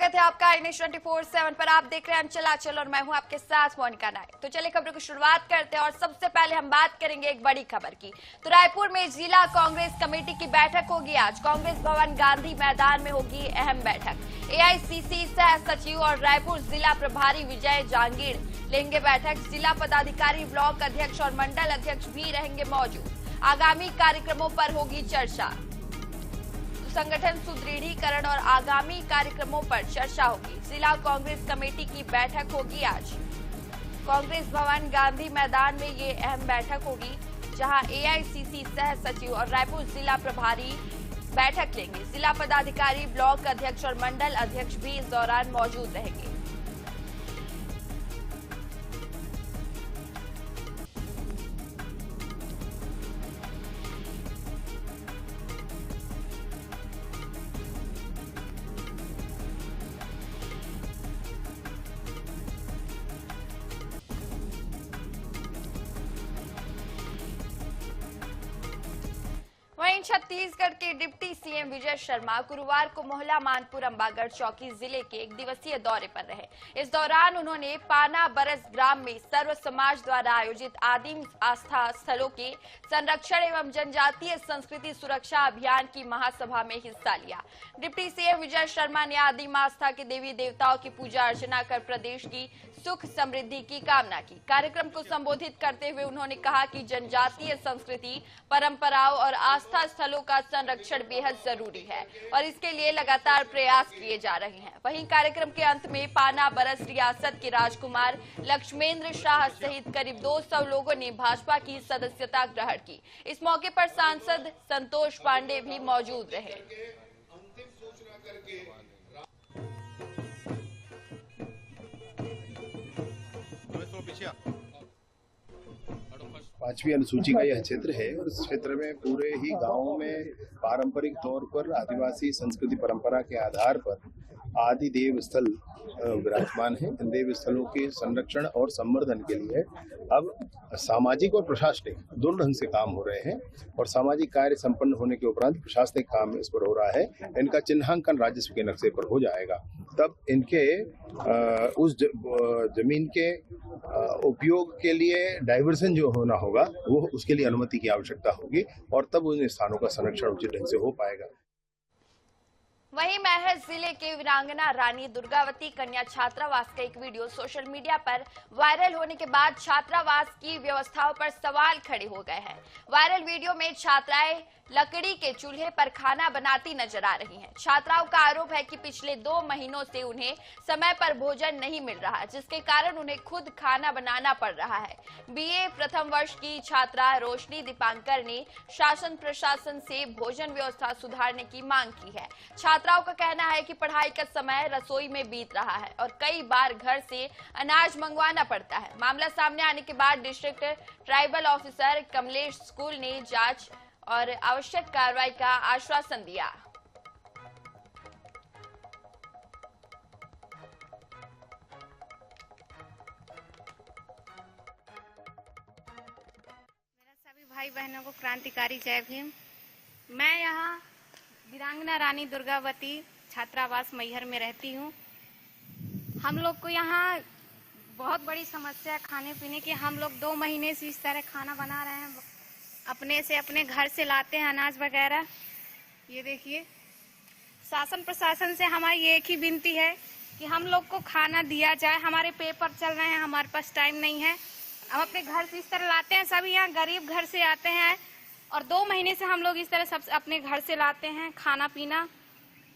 स्वागत है आपका न्यूज़ 24/7 पर। आप देख रहे हैं अंचल और मैं हूं आपके साथ मोनिका नायक। तो चलिए खबरों की शुरुआत करते हैं और सबसे पहले हम बात करेंगे एक बड़ी खबर की। तो रायपुर में जिला कांग्रेस कमेटी की बैठक होगी आज। कांग्रेस भवन गांधी मैदान में होगी अहम बैठक। एआईसीसी सह सचिव और रायपुर जिला प्रभारी विजय जांगीड़ लेंगे बैठक। जिला पदाधिकारी, ब्लॉक अध्यक्ष और मंडल अध्यक्ष भी रहेंगे मौजूद। आगामी कार्यक्रमों पर होगी चर्चा। संगठन सुदृढ़ीकरण और आगामी कार्यक्रमों पर चर्चा होगी। जिला कांग्रेस कमेटी की बैठक होगी आज कांग्रेस भवन गांधी मैदान में। ये अहम बैठक होगी जहां एआईसीसी सह सचिव और रायपुर जिला प्रभारी बैठक लेंगे। जिला पदाधिकारी, ब्लॉक अध्यक्ष और मंडल अध्यक्ष भी इस दौरान मौजूद रहेंगे। वहीं छत्तीसगढ़ के डिप्टी सीएम विजय शर्मा गुरुवार को मोहला मानपुर अंबागढ़ चौकी जिले के एक दिवसीय दौरे पर रहे। इस दौरान उन्होंने पाना बरस ग्राम में सर्व समाज द्वारा आयोजित आदिम आस्था स्थलों के संरक्षण एवं जनजातीय संस्कृति सुरक्षा अभियान की महासभा में हिस्सा लिया। डिप्टी सीएम विजय शर्मा ने आदिम आस्था के देवी देवताओं की पूजा अर्चना कर प्रदेश की सुख समृद्धि की कामना की। कार्यक्रम को संबोधित करते हुए उन्होंने कहा कि जनजातीय संस्कृति, परंपराओं और आस्था स्थलों का संरक्षण बेहद जरूरी है और इसके लिए लगातार प्रयास किए जा रहे हैं। वहीं कार्यक्रम के अंत में पाना बरस रियासत के राजकुमार लक्ष्मेंद्र शाह सहित करीब 200 लोगों ने भाजपा की सदस्यता ग्रहण की। इस मौके पर सांसद संतोष पांडे भी मौजूद रहे। 5वीं अनुसूची का यह क्षेत्र है और इस क्षेत्र में पूरे ही गांवों में पारंपरिक तौर पर आदिवासी संस्कृति परंपरा के आधार पर आदि देव स्थल विराजमान है। इन देव स्थलों के संरक्षण और संवर्धन के लिए अब सामाजिक और प्रशासनिक दोनों ढंग से काम हो रहे हैं और सामाजिक कार्य संपन्न होने के उपरांत प्रशासनिक काम इस पर हो रहा है। इनका चिन्हांकन राजस्व के नक्शे पर हो जाएगा, तब इनके उस जमीन के उपयोग के लिए डाइवर्सन जो होना होगा वो उसके लिए अनुमति की आवश्यकता होगी और तब उन स्थानों का संरक्षण उचित ढंग से हो पाएगा। वहीं महराज जिले के वीरांगना रानी दुर्गावती कन्या छात्रावास का एक वीडियो सोशल मीडिया पर वायरल होने के बाद छात्रावास की व्यवस्थाओं पर सवाल खड़े हो गए हैं। वायरल वीडियो में छात्राएं लकड़ी के चूल्हे पर खाना बनाती नजर आ रही हैं। छात्राओं का आरोप है कि पिछले 2 महीनों से उन्हें समय पर भोजन नहीं मिल रहा, जिसके कारण उन्हें खुद खाना बनाना पड़ रहा है। बीए प्रथम वर्ष की छात्रा रोशनी दीपांकर ने शासन प्रशासन से भोजन व्यवस्था सुधारने की मांग की है। छात्राओं का कहना है कि पढ़ाई का समय रसोई में बीत रहा है और कई बार घर से अनाज मंगवाना पड़ता है। मामला सामने आने के बाद district tribal officer Kamlesh school ने जांच और आवश्यक कार्रवाई का आश्वासन दिया। मेरा सभी भाई बहनों को क्रांतिकारी जय भीम। मैं यहाँ वीरांगना रानी दुर्गावती छात्रावास मैहर में रहती हूँ। हम लोग को यहाँ बहुत बड़ी समस्या खाने पीने की। हम लोग 2 महीने से इस तरह खाना बना रहे हैं, अपने से अपने घर से लाते हैं अनाज वगैरह। ये देखिए, शासन प्रशासन से हमारी एक ही विनती है कि हम लोग को खाना दिया जाए। हमारे पेपर चल रहे हैं, हमारे पास टाइम नहीं है। हम अपने घर से इस तरह लाते हैं, सभी यहाँ गरीब घर से आते हैं और 2 महीने से हम लोग इस तरह सब अपने घर से लाते हैं खाना पीना,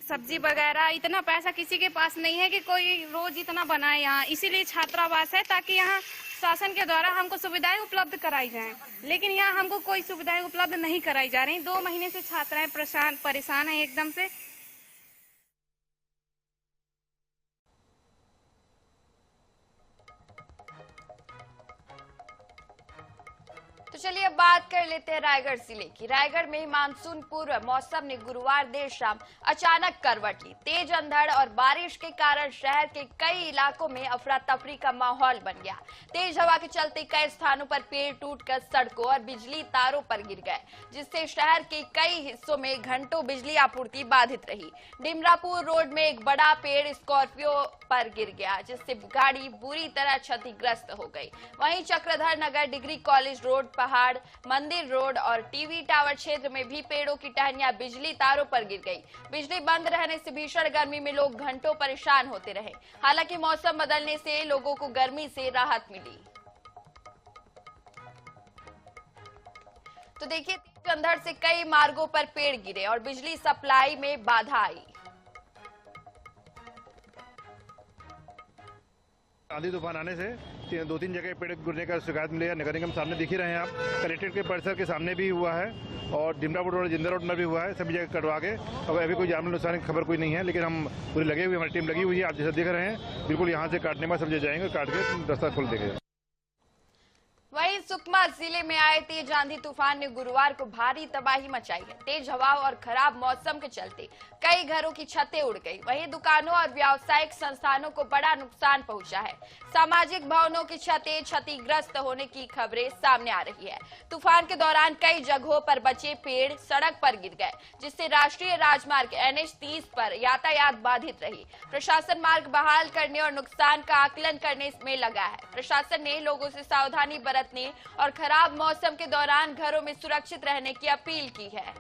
सब्जी वगैरह। इतना पैसा किसी के पास नहीं है कि कोई रोज इतना बनाए यहाँ। इसीलिए छात्रावास है ताकि यहाँ शासन के द्वारा हमको सुविधाएं उपलब्ध कराई जाएं, लेकिन यहाँ हमको कोई सुविधाएं उपलब्ध नहीं कराई जा रही। 2 महीने से छात्राएं परेशान हैं एकदम से। तो तो चलिए अब बात कर लेते हैं रायगढ़ जिले की। रायगढ़ में मानसून पूर्व मौसम ने गुरुवार देर शाम अचानक करवट ली। तेज अंधड़ और बारिश के कारण शहर के कई इलाकों में अफरा तफरी का माहौल बन गया। तेज हवा के चलते कई स्थानों पर पेड़ टूटकर सड़कों और बिजली तारों पर गिर गए, जिससे शहर के कई हिस्सों में घंटों बिजली आपूर्ति बाधित रही। डिमरापुर रोड में एक बड़ा पेड़ स्कॉर्पियो पर गिर गया, जिससे गाड़ी बुरी तरह क्षतिग्रस्त हो गई। वहीं चक्रधर नगर, डिग्री कॉलेज रोड, पहाड़ मंदिर रोड और टीवी टावर क्षेत्र में भी पेड़ों की टहनियां बिजली तारों पर गिर गई। बिजली बंद रहने से भीषण गर्मी में लोग घंटों परेशान होते रहे। हालांकि मौसम बदलने से लोगों को गर्मी से राहत मिली। तो देखिए, तेज अंधड़ से कई मार्गों पर पेड़ गिरे और बिजली सप्लाई में बाधा आई। आंधी तूफान आने से 2-3 जगह पेड़ गिरने का शिकायत मिली है। नगर निगम सामने दिख ही रहे हैं आप। कलेक्ट्रेट के परिसर के सामने भी हुआ है और डिमरापुर रोड, जिंदर रोड में भी हुआ है। सभी जगह कटवा के अब अभी कोई जानमाल नुकसान की खबर कोई नहीं है, लेकिन हम पूरी लगे हुए, हमारी टीम लगी हुई है। आप जैसे देख रहे हैं, बिल्कुल यहाँ से काटने में सब जाएंगे, काट के रास्ता खोल देंगे। वहीं सुकमा जिले में आए तेज आंधी तूफान ने गुरुवार को भारी तबाही मचाई है। तेज हवा और खराब मौसम के चलते कई घरों की छतें उड़ गई। वहीं दुकानों और व्यावसायिक संस्थानों को बड़ा नुकसान पहुंचा है। सामाजिक भवनों की छतें क्षतिग्रस्त होने की खबरें सामने आ रही है। तूफान के दौरान कई जगहों पर बचे पेड़ सड़क पर गिर गए, जिससे राष्ट्रीय राजमार्ग NH 30 पर यातायात बाधित रही। प्रशासन मार्ग बहाल करने और नुकसान का आकलन करने में लगा है। प्रशासन ने लोगों से सावधानी बरतने और खराब मौसम के दौरान घरों में सुरक्षित रहने की अपील की है।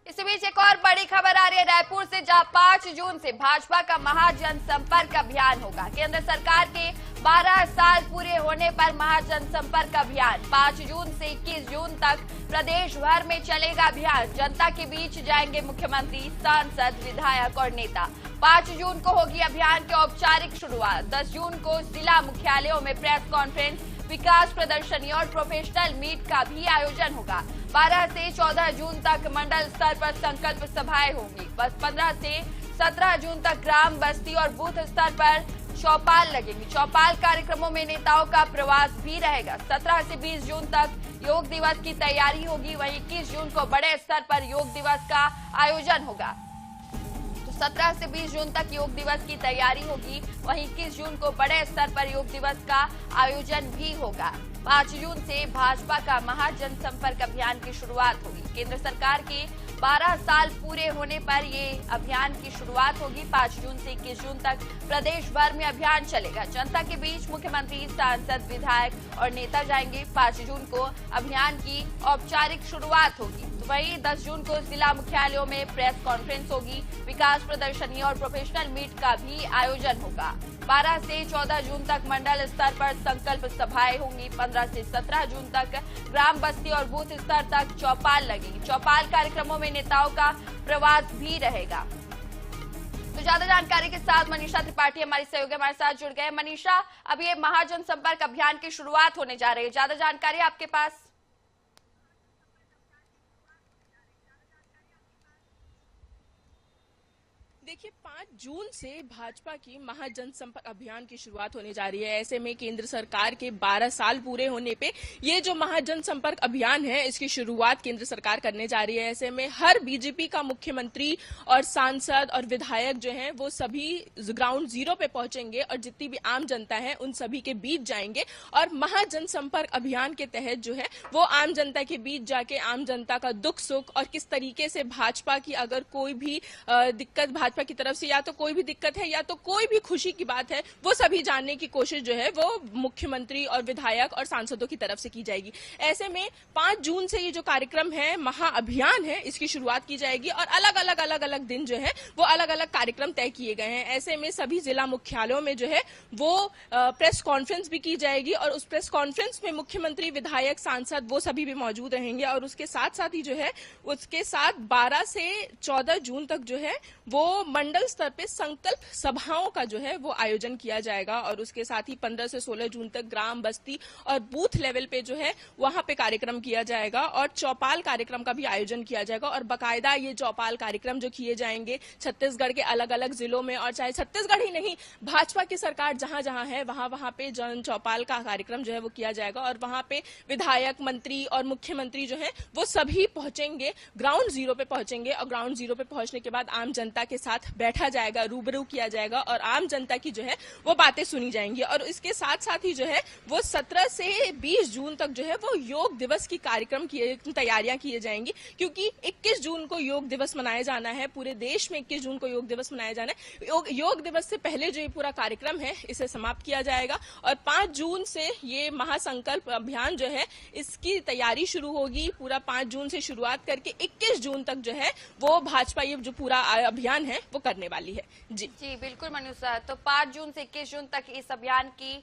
इसी बीच एक और बड़ी खबर आ रही है रायपुर से, जहां 5 जून से भाजपा का महाजनसंपर्क अभियान होगा। केंद्र सरकार के 12 साल पूरे होने पर महाजनसंपर्क अभियान 5 जून से 21 जून तक प्रदेश भर में चलेगा अभियान। जनता के बीच जाएंगे मुख्यमंत्री, सांसद, विधायक और नेता। 5 जून को होगी अभियान की औपचारिक शुरुआत। 10 जून को जिला मुख्यालयों में प्रेस कॉन्फ्रेंस, विकास प्रदर्शनी और प्रोफेशनल मीट का भी आयोजन होगा। 12 से 14 जून तक मंडल स्तर पर संकल्प सभाएं होंगी। बस 15 से 17 जून तक ग्राम, बस्ती और बूथ स्तर पर चौपाल लगेंगी। चौपाल कार्यक्रमों में नेताओं का प्रवास भी रहेगा। 17 से 20 जून तक योग दिवस की तैयारी होगी। वहीं 21 जून को बड़े स्तर पर योग दिवस का आयोजन होगा। 17 से 20 जून तक योग दिवस की तैयारी होगी। वहीं 21 जून को बड़े स्तर पर योग दिवस का आयोजन भी होगा। 5 जून से भाजपा का महाजनसंपर्क अभियान की शुरुआत होगी। केंद्र सरकार के 12 साल पूरे होने पर ये अभियान की शुरुआत होगी। 5 जून से 21 जून तक प्रदेश भर में अभियान चलेगा। जनता के बीच मुख्यमंत्री, सांसद, विधायक और नेता जाएंगे। 5 जून को अभियान की औपचारिक शुरुआत होगी। तो वहीं 10 जून को जिला मुख्यालयों में प्रेस कॉन्फ्रेंस होगी। विकास प्रदर्शनी और प्रोफेशनल मीट का भी आयोजन होगा। 12 से 14 जून तक मंडल स्तर पर संकल्प सभाएं होंगी। 15 से 17 जून तक ग्राम, बस्ती और बूथ स्तर तक चौपाल लगेगी। चौपाल कार्यक्रमों में नेताओं का प्रवास भी रहेगा। तो ज्यादा जानकारी के साथ मनीषा त्रिपाठी हमारी सहयोगी हमारे साथ जुड़ गए। मनीषा, अब ये महाजनसंपर्क अभियान की शुरुआत होने जा रही है, ज्यादा जानकारी आपके पास? देखिए, 5 जून से भाजपा की महाजनसंपर्क अभियान की शुरुआत होने जा रही है। ऐसे में केंद्र सरकार के 12 साल पूरे होने पे ये जो महाजनसंपर्क अभियान है, इसकी शुरुआत केंद्र सरकार करने जा रही है। ऐसे में हर बीजेपी का मुख्यमंत्री और सांसद और विधायक जो हैं, वो सभी ग्राउंड जीरो पे पहुंचेंगे और जितनी भी आम जनता है उन सभी के बीच जाएंगे और महाजनसंपर्क अभियान के तहत जो है वो आम जनता के बीच जाके आम जनता का दुख सुख और किस तरीके से भाजपा की अगर कोई भी दिक्कत भाजपा की तरफ से या तो कोई भी दिक्कत है या तो कोई भी खुशी की बात है, वो सभी जानने की कोशिश जो है वो मुख्यमंत्री और विधायक और सांसदों की तरफ से की जाएगी। ऐसे में 5 जून से ये जो कार्यक्रम है, महाअभियान है, इसकी शुरुआत की जाएगी और अलग अलग दिन जो है वो अलग अलग कार्यक्रम तय किए गए हैं। ऐसे में सभी जिला मुख्यालयों में जो है वो प्रेस कॉन्फ्रेंस भी की जाएगी और उस प्रेस कॉन्फ्रेंस में मुख्यमंत्री, विधायक, सांसद वो सभी भी मौजूद रहेंगे और उसके साथ साथ ही जो है उसके साथ 12 से 14 जून तक जो है वो मंडल स्तर पे संकल्प सभाओं का जो है वो आयोजन किया जाएगा और उसके साथ ही 15 से 16 जून तक ग्राम, बस्ती और बूथ लेवल पे जो है वहां पे कार्यक्रम किया जाएगा और चौपाल कार्यक्रम का भी आयोजन किया जाएगा। और बाकायदा ये चौपाल कार्यक्रम जो किए जाएंगे छत्तीसगढ़ के अलग अलग जिलों में, और चाहे छत्तीसगढ़ ही नहीं, भाजपा की सरकार जहां जहां है वहां पे जन चौपाल का कार्यक्रम जो है वो किया जाएगा और वहां पे विधायक, मंत्री और मुख्यमंत्री जो है वो सभी पहुंचेंगे, ग्राउंड जीरो पे पहुंचेंगे और ग्राउंड जीरो पे पहुंचने के बाद आम जनता के साथ बैठा जाएगा, रूबरू किया जाएगा और आम जनता की जो है वो बातें सुनी जाएंगी। और इसके साथ साथ ही जो है वो 17 से 20 जून तक जो है वो योग दिवस की कार्यक्रम की तैयारियां की जाएंगी, क्योंकि 21 जून को योग दिवस मनाया जाना है। पूरे देश में 21 जून को योग दिवस मनाया जाना है। योग दिवस से पहले जो ये पूरा कार्यक्रम है इसे समाप्त किया जाएगा और 5 जून से ये महासंकल्प अभियान जो है इसकी तैयारी शुरू होगी। पूरा 5 जून से शुरुआत करके 21 जून तक जो है वो भाजपा ये जो पूरा अभियान है वो करने वाली है। जी बिल्कुल मनु सर, तो 5 जून से 21 जून तक इस अभियान की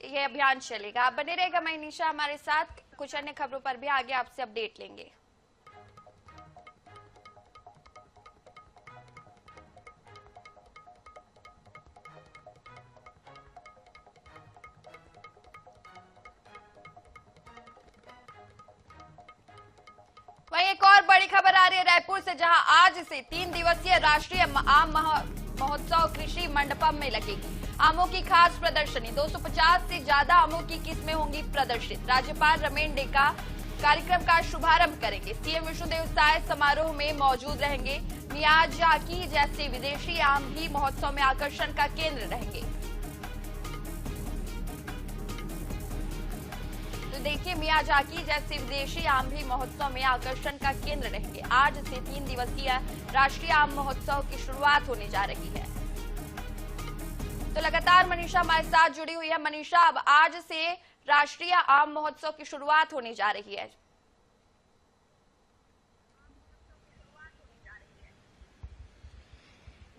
ये अभियान चलेगा। आप बने रहेगा मनीषा हमारे साथ, कुछ अन्य खबरों पर भी आगे आपसे अपडेट लेंगे। वहीं एक और बड़ी खबर आ रही है रायपुर से, जहां आज से 3 दिवसीय राष्ट्रीय आम महोत्सव कृषि मंडपम में लगेगी। आमों की खास प्रदर्शनी, 250 से ज्यादा आमों की किस्में होंगी प्रदर्शित। राज्यपाल रमेन डेका कार्यक्रम का शुभारंभ करेंगे। सीएम विष्णुदेव साय समारोह में मौजूद रहेंगे। मियाजाकी जैसे विदेशी आम भी महोत्सव में आकर्षण का केंद्र रहेंगे। तो देखिए, मियाजाकी जैसे विदेशी आम भी महोत्सव में आकर्षण का केंद्र रहेंगे। आज से 3 दिवसीय राष्ट्रीय आम महोत्सव की शुरुआत होने जा रही है। तो लगातार मनीषा हमारे साथ जुड़ी हुई है। मनीषा, अब आज से राष्ट्रीय आम महोत्सव की शुरुआत होने जा रही है।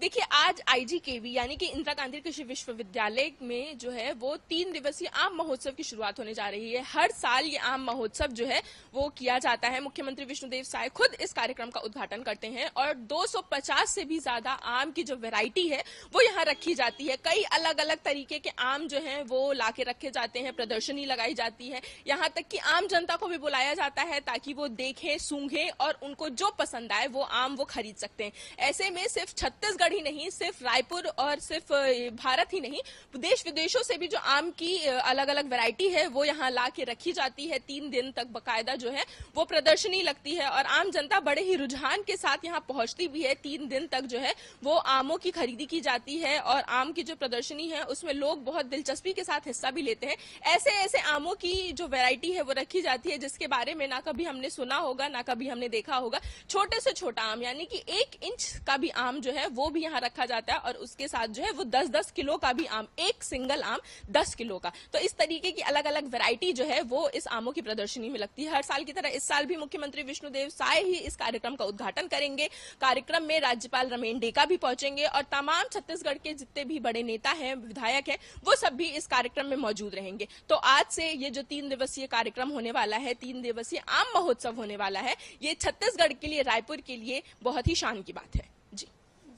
देखिए, आज आईजीकेवी यानी कि इंदिरा गांधी कृषि विश्वविद्यालय में जो है वो 3 दिवसीय आम महोत्सव की शुरुआत होने जा रही है। हर साल ये आम महोत्सव जो है वो किया जाता है। मुख्यमंत्री विष्णुदेव साय खुद इस कार्यक्रम का उद्घाटन करते हैं और 250 से भी ज्यादा आम की जो वैरायटी है वो यहाँ रखी जाती है। कई अलग अलग तरीके के आम जो है वो लाके रखे जाते हैं, प्रदर्शनी लगाई जाती है। यहाँ तक कि आम जनता को भी बुलाया जाता है ताकि वो देखें, सूंघें और उनको जो पसंद आए वो आम वो खरीद सकते हैं। ऐसे में सिर्फ छत्तीसगढ़ ही नहीं, सिर्फ रायपुर और सिर्फ भारत ही नहीं, देश विदेशों से भी जो आम की अलग अलग वैरायटी है वो यहाँ ला के रखी जाती है। 3 दिन तक बकायदा जो है वो प्रदर्शनी लगती है और आम जनता बड़े ही रुझान के साथ यहाँ पहुंचती भी है। 3 दिन तक जो है वो आमों की खरीदी की जाती है और आम की जो प्रदर्शनी है उसमें लोग बहुत दिलचस्पी के साथ हिस्सा भी लेते हैं। ऐसे ऐसे आमों की जो वैरायटी है वो रखी जाती है जिसके बारे में ना कभी हमने सुना होगा ना कभी हमने देखा होगा। छोटे से छोटा आम यानी कि 1 इंच का भी आम जो है वो भी यहाँ रखा जाता है और उसके साथ जो है वो 10-10 किलो का भी आम, एक सिंगल आम 10 किलो का। तो इस तरीके की अलग अलग वैरायटी जो है वो इस आमों की प्रदर्शनी में लगती है। हर साल की तरह इस साल भी मुख्यमंत्री विष्णुदेव साय ही इस कार्यक्रम का उद्घाटन करेंगे। कार्यक्रम में राज्यपाल रमेन डेका भी पहुंचेंगे और तमाम छत्तीसगढ़ के जितने भी बड़े नेता हैं, विधायक हैं, वो सब भी इस कार्यक्रम में मौजूद रहेंगे। तो आज से ये जो 3 दिवसीय कार्यक्रम होने वाला है, 3 दिवसीय आम महोत्सव होने वाला है, ये छत्तीसगढ़ के लिए, रायपुर के लिए बहुत ही शान की बात है।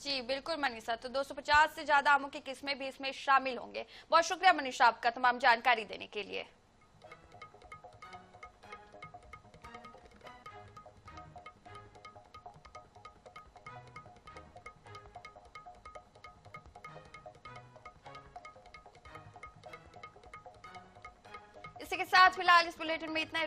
जी बिल्कुल मनीषा, तो 250 से ज्यादा आमों की किस्में भी इसमें शामिल होंगे। बहुत शुक्रिया मनीषा आपका तमाम जानकारी देने के लिए। इसी के साथ फिलहाल इस बुलेटिन में इतना ही।